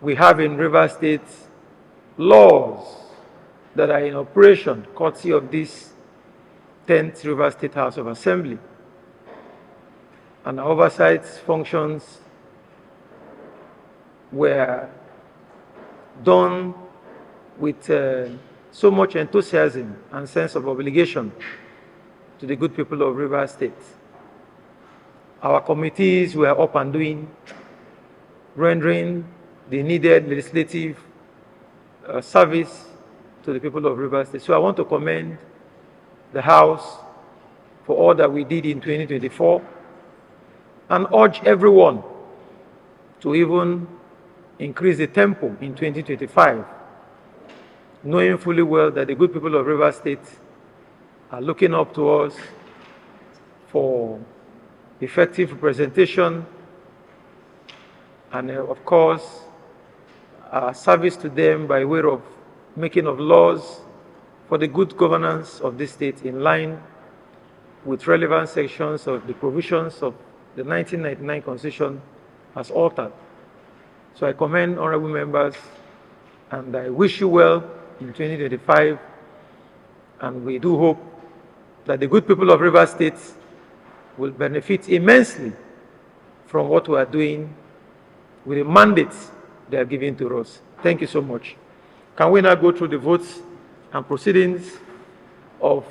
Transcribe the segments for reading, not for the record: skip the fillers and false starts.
we have in Rivers State laws that are in operation courtesy of this 10th Rivers State House of Assembly. And our oversight functions were done with so much enthusiasm and sense of obligation to the good people of Rivers State. Our committees were up and doing, rendering the needed legislative service to the people of Rivers State. So I want to commend the House for all that we did in 2024 and urge everyone to even increase the tempo in 2025, knowing fully well that the good people of Rivers State are looking up to us for effective representation and, of course, service to them by way of making of laws for the good governance of this state in line with relevant sections of the provisions of the 1999 Constitution as altered. So I commend honorable members and I wish you well in 2025, and we do hope that the good people of Rivers State will benefit immensely from what we are doing with the mandates they are giving to us. Thank you so much. Can we now go through the votes and proceedings of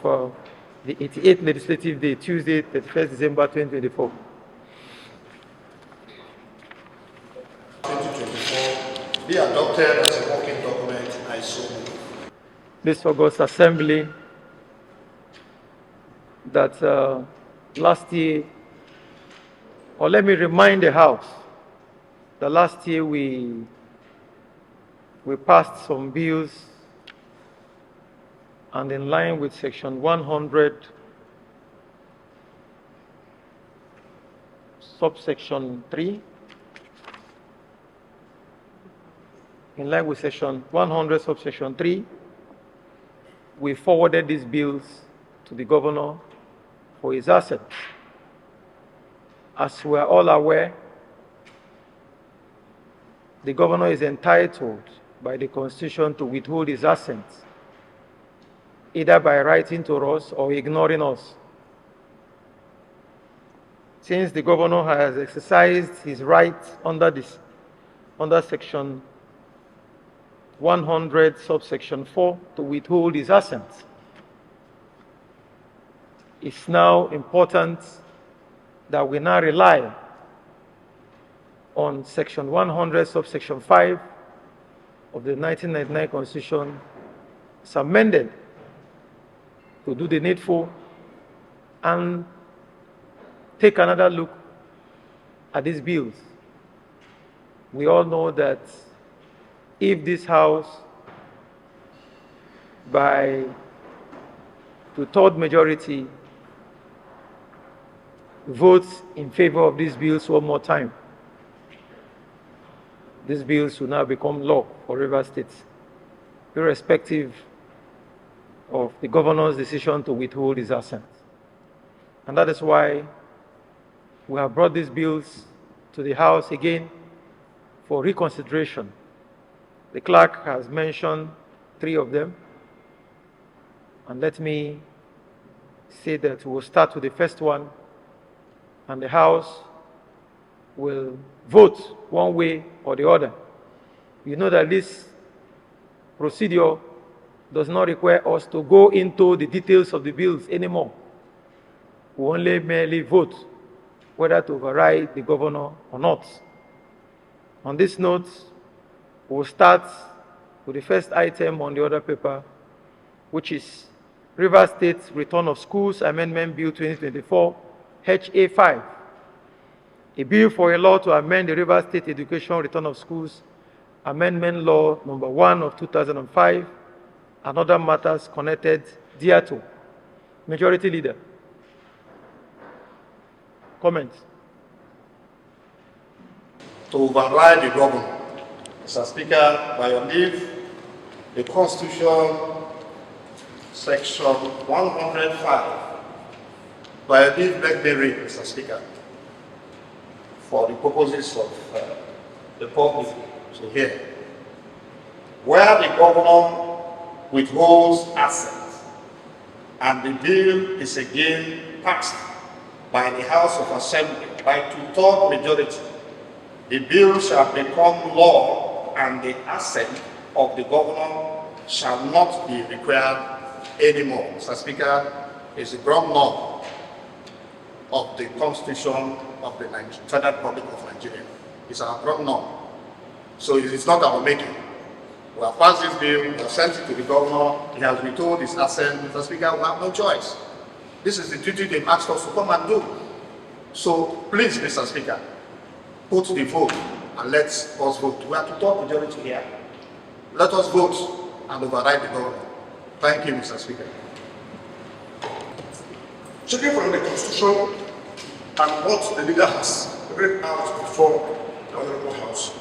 the 88th Legislative Day, Tuesday, 31st December 2024? 2024 be adopted as a working document. I so move. This August Assembly that last year, or let me remind the House that last year we passed some bills, and in line with Section 100, subsection 3, in line with Section 100, subsection 3, we forwarded these bills to the Governor for his assent. As we are all aware, the Governor is entitled by the Constitution to withhold his assent, either by writing to us or ignoring us. Since the Governor has exercised his right under Section 100, subsection 4, to withhold his assent, it's now important that we now rely on Section 100, subsection 5 of the 1999 Constitution, as amended, to do the needful and take another look at these bills. We all know that if this House, by two-thirds majority, votes in favor of these bills one more time, these bills will now become law for Rivers State, irrespective of the Governor's decision to withhold his assent. And that is why we have brought these bills to the House again for reconsideration. The clerk has mentioned 3 of them, and let me say that we will start with the first one, and the House will vote one way or the other. You know that this procedure does not require us to go into the details of the bills anymore. We only merely vote whether to override the Governor or not. On this note, we'll start with the first item on the order paper, which is Rivers State Return of Schools Amendment Bill 2024, HA5, a bill for a law to amend the Rivers State Education Return of Schools Amendment Law Number 1 of 2005, and other matters connected thereto. Majority Leader. Comments? To override the Governor. Mr. Speaker, by your leave, the Constitution, Section 105, by your leave, let me read, Mr. Speaker, for the purposes of the public So here, where the governor withholds assent and the bill is again passed by the House of Assembly by 2/3 majority, the bill shall become law and the assent of the governor shall not be required anymore. Mr. Speaker, is the ground norm of the Constitution of the Federal Republic of Nigeria. It's our ground norm. So it's not our making. We have passed this bill, we have sent it to the governor, he has retold his assent. Mr. Speaker, we have no choice. This is the duty they've asked us to come and do. So please, Mr. Speaker, put the vote and let us vote. We have to talk majority here. Let us vote and override the government. Thank you, Mr. Speaker. Checking from the Constitution and what the leader has read out before the Honorable House,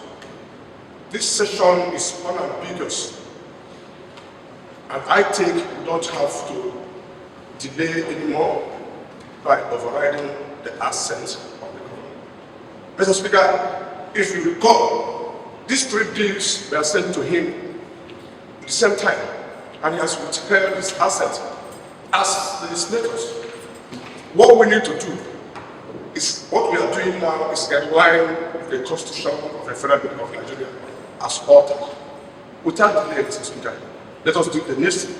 this session is unambiguous, and I think we don't have to delay anymore by overriding the assent of the government. Mr. Speaker, if you recall, these 3 bills were sent to him at the same time, and he has withheld his assent as the legislators. What we need to do is, what we are doing now is in line with the Constitution of the Federal Republic of Nigeria as altered. Without delay, Mr. Speaker, let us do the next thing,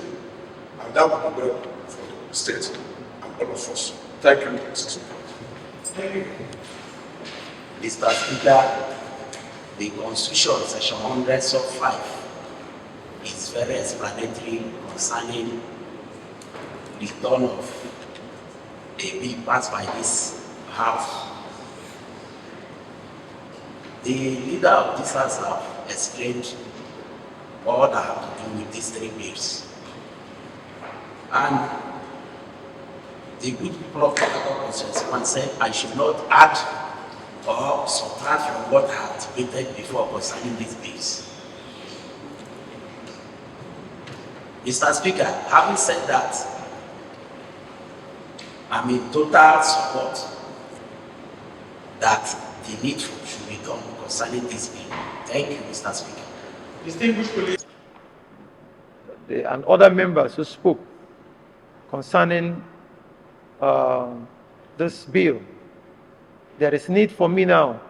and that will be well for the state and all of us. Thank you, Mr. Speaker. Thank you. Mr. Speaker, the Constitution, section 100 sub 5, is very explanatory concerning the return of a bill passed by this House. The leader of this House have explained all that have to do with these 3 bills. And the good people of Kakako constituency said I should not add or subtract from what I have debated before concerning these bills. Mr. Speaker, having said that, I'm in total support that the needful should be done concerning this bill. Thank you, Mr. Speaker. Distinguished colleagues and other members who spoke concerning this bill, there is need for me now,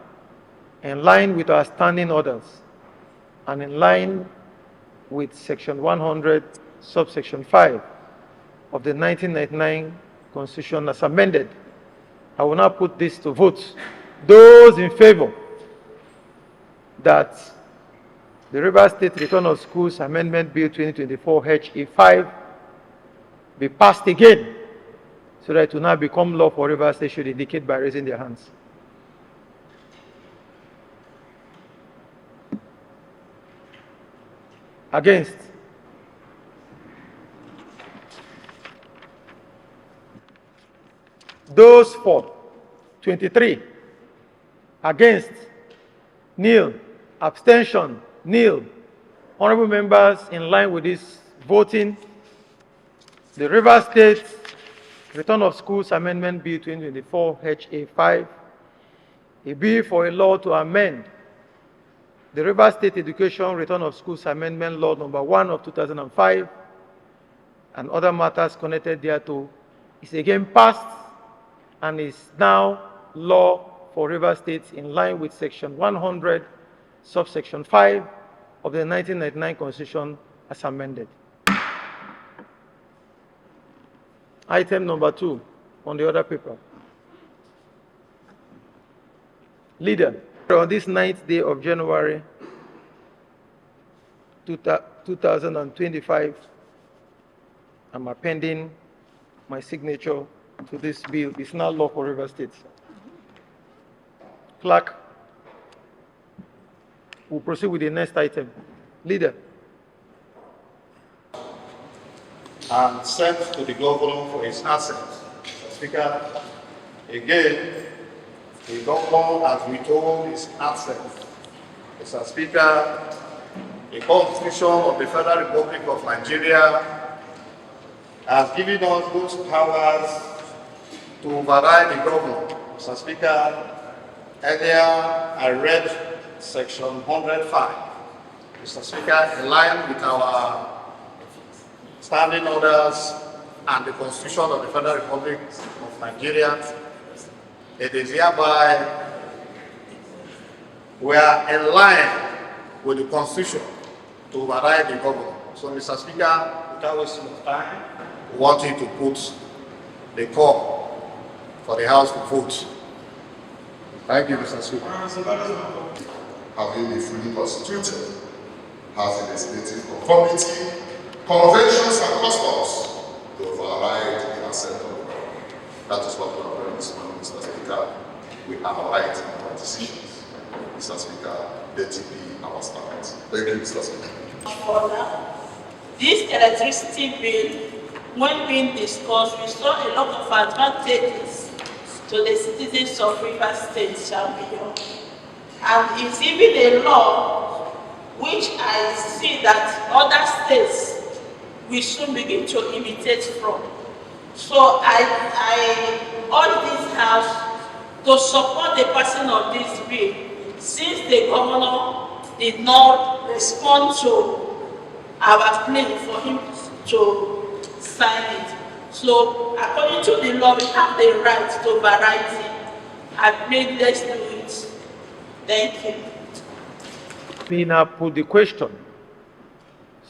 in line with our standing orders and in line with section 100 subsection 5 of the 1999 Constitution as amended, I will now put this to vote. Those in favor that the Rivers State Return of Schools Amendment Bill 2024 HE5 be passed again, so that it will now become law for Rivers State, should indicate by raising their hands. Against? Those for? 23. Against? Nil. Abstention? Nil. Honorable members, in line with this voting, the Rivers State Return of Schools Amendment Bill 2024 HA5, a bill for a law to amend the Rivers State Education Return of Schools Amendment Law number 1 of 2005 and other matters connected thereto, is again passed and is now law for Rivers State in line with section 100 subsection 5 of the 1999 Constitution as amended. Item number 2 on the other paper. Leader, on this 9th day of January 2025, I'm appending my signature to this bill. It's now law for Rivers State. Clerk will proceed with the next item. Leader. And sent to the governor for his assent. Mr. Speaker, again, the governor has withheld his assent. Mr. Speaker, the Constitution of the Federal Republic of Nigeria has given us those powers to override the governor. Mr. Speaker, earlier I read Section 105. Mr. Speaker, in line with our standing orders and the Constitution of the Federal Republic of Nigeria, it is hereby we are in line with the Constitution to override the government. So, Mr. Speaker, without wasting of time, we want you to put the call for the House to vote. Thank you, Mr. Speaker. Having been fully constituted, has a legislative conformity, conventions and customs to override the assent of the government. That is what we are doing this morning, Mr. Speaker. We are right in our decisions. Mr. Speaker, let it be our stand. Thank you, Mr. Speaker. This electricity bill, when being discussed, we saw a lot of advantages to the citizens of Rivers State, Champion. And it's even a law which I see that other states will soon begin to imitate from. So I urge this House to support the passing of this bill, since the governor did not respond to our plea for him to sign it. So according to the law, we have the right to override it. I believe let's do it. Thank you. We now put the question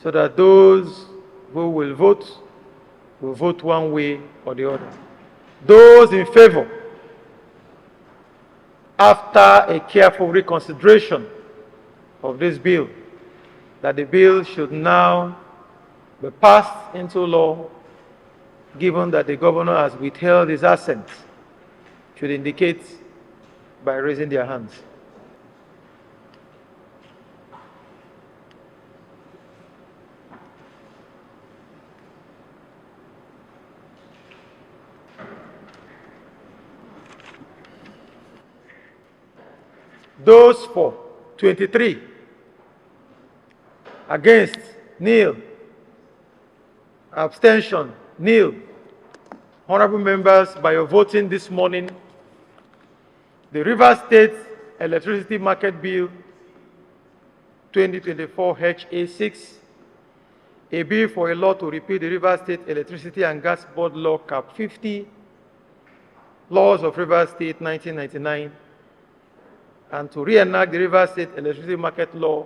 so that those who will vote one way or the other. Those in favor, after a careful reconsideration of this bill, that the bill should now be passed into law, given that the governor has withheld his assent, should indicate by raising their hands. Those for 23, against nil, abstention nil. Honorable members, by your voting this morning, the Rivers State Electricity Market Bill 2024 HA6, a bill for a law to repeal the Rivers State Electricity and Gas Board Law Cap 50, Laws of Rivers State 1999, and to reenact the Rivers State Electricity Market Law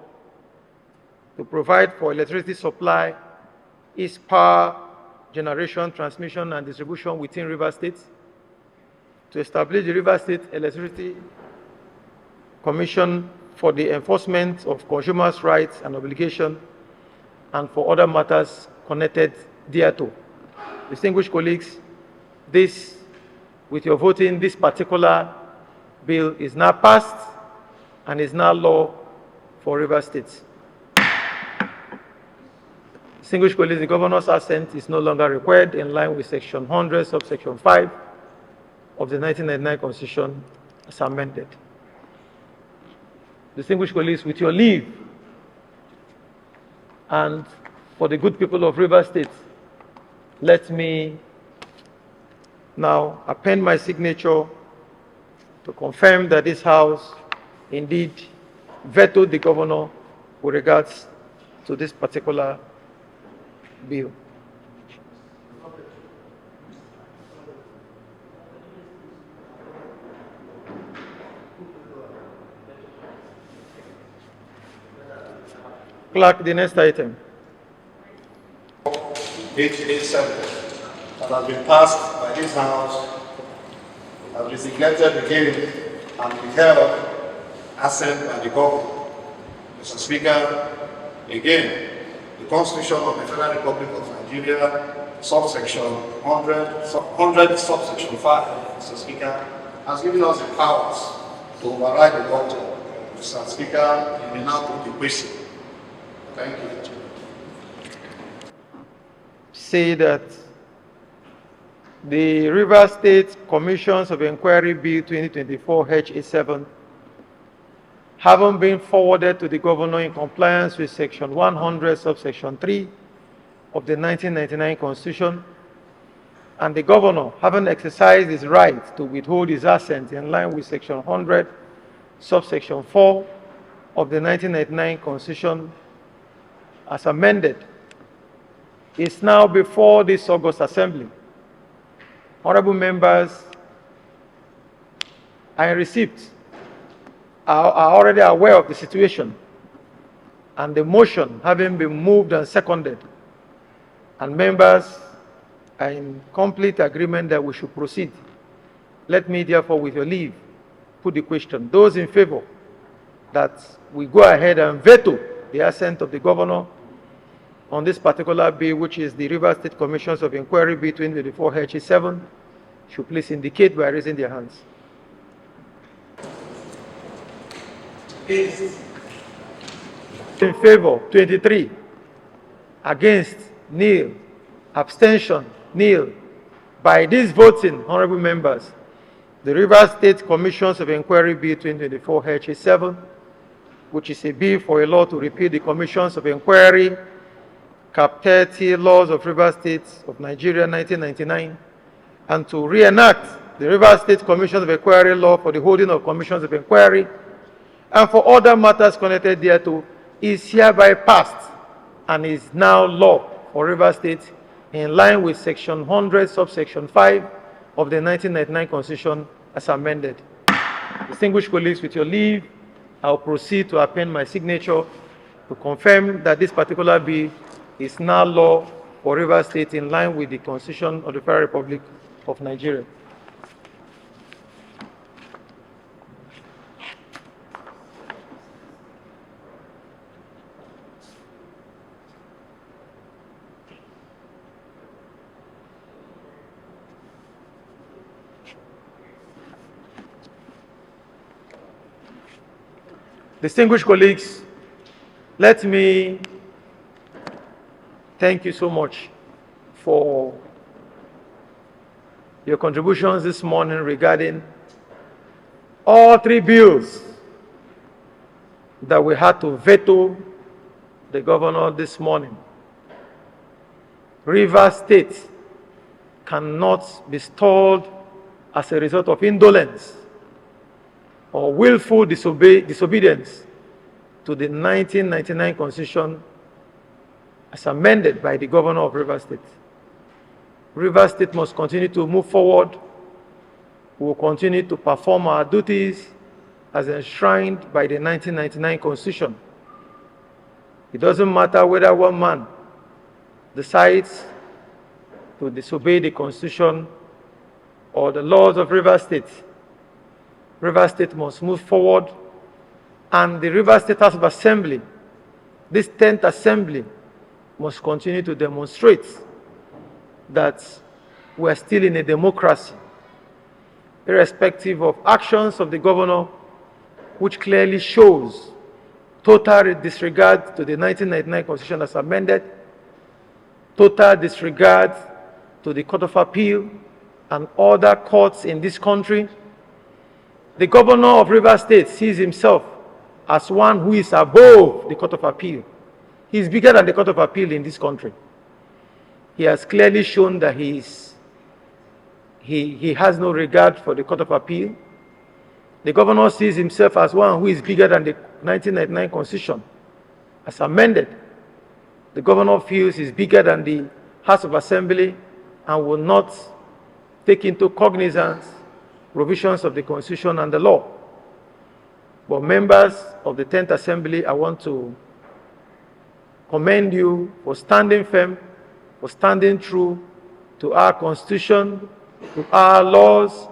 to provide for electricity supply, its power, generation, transmission, and distribution within Rivers State, to establish the Rivers State Electricity Commission for the enforcement of consumers' rights and obligations, and for other matters connected thereto. Distinguished colleagues, this, with your voting, this particular bill is now passed and is now law for Rivers State. Distinguished colleagues, the governor's assent is no longer required in line with Section 100, subsection 5 of the 1999 Constitution as amended. Distinguished colleagues, with your leave, and for the good people of Rivers State, let me now append my signature to confirm that this House indeed vetoed the governor with regards to this particular bill. Clerk, the next item. HA7 that has been passed by this House has been neglected again and withheld assent by the government. Mr. Speaker, again, the Constitution of the Federal Republic of Nigeria, subsection 100, subsection 5, Mr. Speaker, has given us the powers to override the government. Mr. Speaker, you may now put the question. Thank you. Say that the Rivers State Commissions of Inquiry Bill 2024 HA7 haven't been forwarded to the governor in compliance with Section 100, subsection 3 of the 1999 Constitution, and the governor haven't exercised his right to withhold his assent in line with Section 100, subsection 4 of the 1999 Constitution as amended is now before this August Assembly. Honorable members, I received are already aware of the situation and the motion having been moved and seconded, and members are in complete agreement that we should proceed. Let me therefore, with your leave, put the question. Those in favor that we go ahead and veto the assent of the governor on this particular bill, which is the River State Commissions of Inquiry Bill 2024-H7, should please indicate by raising their hands. In favor, 23. Against, nil. Abstention, nil. By this voting, honorable members, the River State Commissions of Inquiry Bill 2024-H7, which is a bill for a law to repeal the Commissions of Inquiry, Cap 30 Laws of River State of Nigeria 1999, and to reenact the River State Commissions of Inquiry law for the holding of Commissions of Inquiry, and for other matters connected thereto, is hereby passed and is now law for River State in line with Section 100, subsection 5 of the 1999 Constitution as amended. Distinguished colleagues, with your leave, I'll proceed to append my signature to confirm that this particular bill is now law for River State in line with the Constitution of the Federal Republic of Nigeria. Distinguished colleagues, let me thank you so much for your contributions this morning regarding all three bills that we had to veto the governor this morning. River State cannot be stalled as a result of indolence or willful disobedience to the 1999 Constitution as amended by the governor of River State. River State must continue to move forward. We will continue to perform our duties as enshrined by the 1999 Constitution. It doesn't matter whether one man decides to disobey the Constitution or the laws of River State. River State must move forward, and the River State House of Assembly, this 10th Assembly, must continue to demonstrate that we are still in a democracy, irrespective of actions of the governor, which clearly shows total disregard to the 1999 Constitution as amended, total disregard to the Court of Appeal and other courts in this country. The governor of River State sees himself as one who is above the Court of Appeal. He is bigger than the Court of Appeal in this country. He has clearly shown that he has no regard for the Court of Appeal. The governor sees himself as one who is bigger than the 1999 Constitution as amended. The governor feels he's bigger than the House of Assembly and will not take into cognizance provisions of the Constitution and the law. But members of the 10th Assembly, I want to commend you for standing firm, for standing true to our Constitution, to our laws,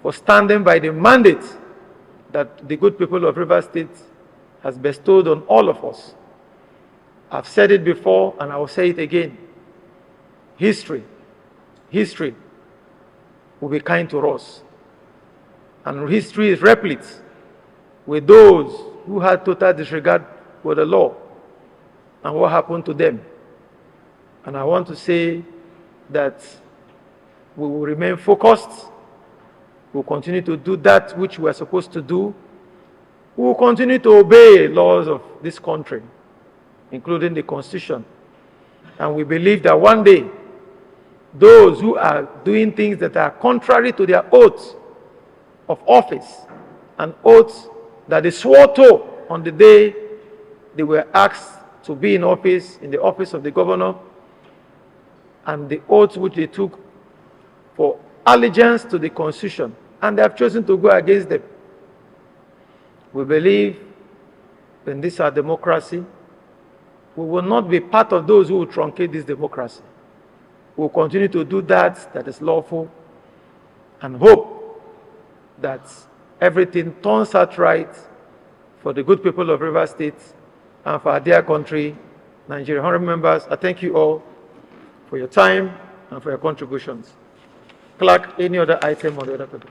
for standing by the mandate that the good people of River State has bestowed on all of us. I've said it before and I will say it again. History will be kind to us. And history is replete with those who had total disregard for the law and what happened to them. And I want to say that we will remain focused. We will continue to do that which we are supposed to do. We will continue to obey laws of this country, including the Constitution. And we believe that one day, those who are doing things that are contrary to their oaths of office and oaths that they swore to on the day they were asked to be in office, in the office of the governor, and the oath which they took for allegiance to the Constitution, and they have chosen to go against them. We believe in this our democracy. We will not be part of those who will truncate this democracy. We will continue to do that is lawful, and hope that everything turns out right for the good people of Rivers State and for our dear country, Nigeria. Honorable members, I thank you all for your time and for your contributions. Clerk, any other item or the other people?